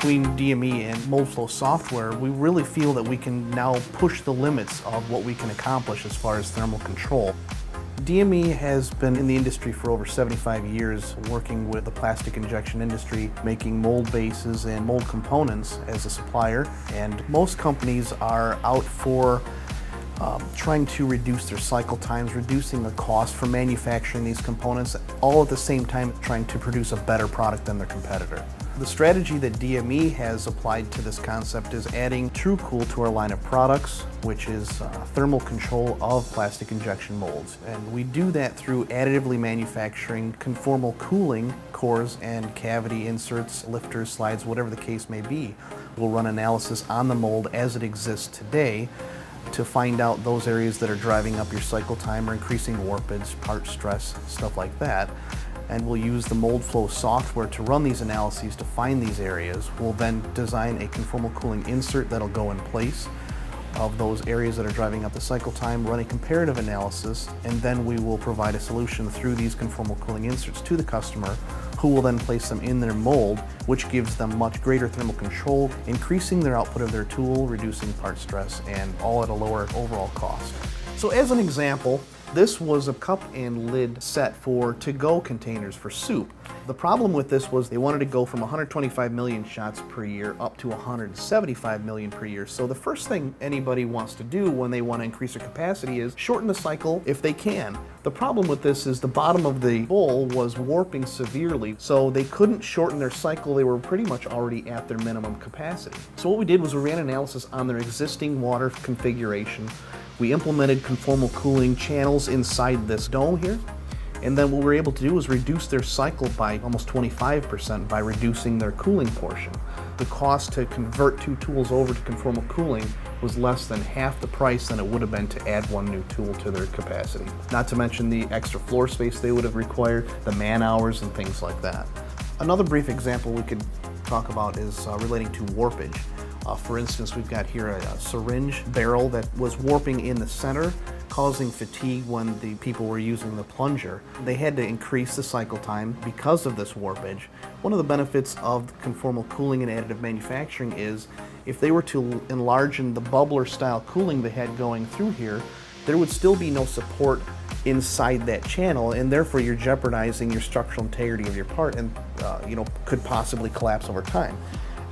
between DME and Moldflow software, we really feel that we can now push the limits of what we can accomplish as far as thermal control. DME has been in the industry for over 75 years, working with the plastic injection industry, making mold bases and mold components as a supplier. And most companies are out for trying to reduce their cycle times, reducing the cost for manufacturing these components, all at the same time trying to produce a better product than their competitor. The strategy that DME has applied to this concept is adding TrueCool to our line of products, which is thermal control of plastic injection molds. And we do that through additively manufacturing conformal cooling cores and cavity inserts, lifters, slides, whatever the case may be. We'll run analysis on the mold as it exists today to find out those areas that are driving up your cycle time or increasing warpage, part stress, stuff like that. And we'll use the Moldflow software to run these analyses to find these areas. We'll then design a conformal cooling insert that'll go in place of those areas that are driving up the cycle time, run a comparative analysis, and then we will provide a solution through these conformal cooling inserts to the customer, who will then place them in their mold, which gives them much greater thermal control, increasing their output of their tool, reducing part stress, and all at a lower overall cost. So as an example, this was a cup and lid set for to-go containers for soup. The problem with this was they wanted to go from 125 million shots per year up to 175 million per year. So the first thing anybody wants to do when they want to increase their capacity is shorten the cycle if they can. The problem with this is the bottom of the bowl was warping severely, so they couldn't shorten their cycle. They were pretty much already at their minimum capacity. So what we did was we ran analysis on their existing water configuration. We implemented conformal cooling channels inside this dome here, and then what we were able to do was reduce their cycle by almost 25% by reducing their cooling portion. The cost to convert two tools over to conformal cooling was less than half the price than it would have been to add one new tool to their capacity. Not to mention the extra floor space they would have required, the man hours and things like that. Another brief example we could talk about is relating to warpage. For instance, we've got here a syringe barrel that was warping in the center, causing fatigue when the people were using the plunger. They had to increase the cycle time because of this warpage. One of the benefits of conformal cooling and additive manufacturing is if they were to enlarge the bubbler style cooling they had going through here, there would still be no support inside that channel, and therefore you're jeopardizing your structural integrity of your part and could possibly collapse over time.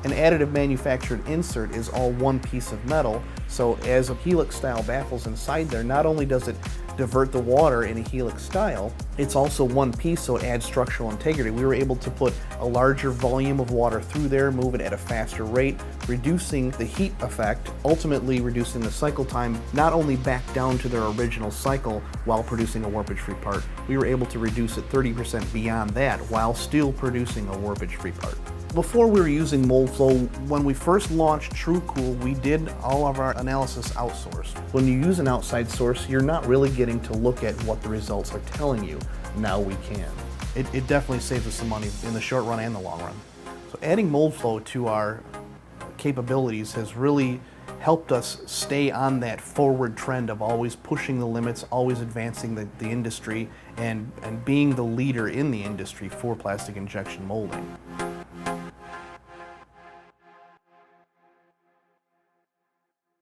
An additive manufactured insert is all one piece of metal, so as a helix style baffles inside there, not only does it divert the water in a helix style, it's also one piece, so it adds structural integrity. We were able to put a larger volume of water through there, move it at a faster rate, reducing the heat effect, ultimately reducing the cycle time, not only back down to their original cycle while producing a warpage-free part, we were able to reduce it 30% beyond that while still producing a warpage-free part. Before we were using Moldflow, when we first launched TrueCool, we did all of our analysis outsourced. When you use an outside source, you're not really getting to look at what the results are telling you. Now we can. It definitely saves us some money in the short run and the long run. So adding Moldflow to our capabilities has really helped us stay on that forward trend of always pushing the limits, always advancing the industry, and being the leader in the industry for plastic injection molding.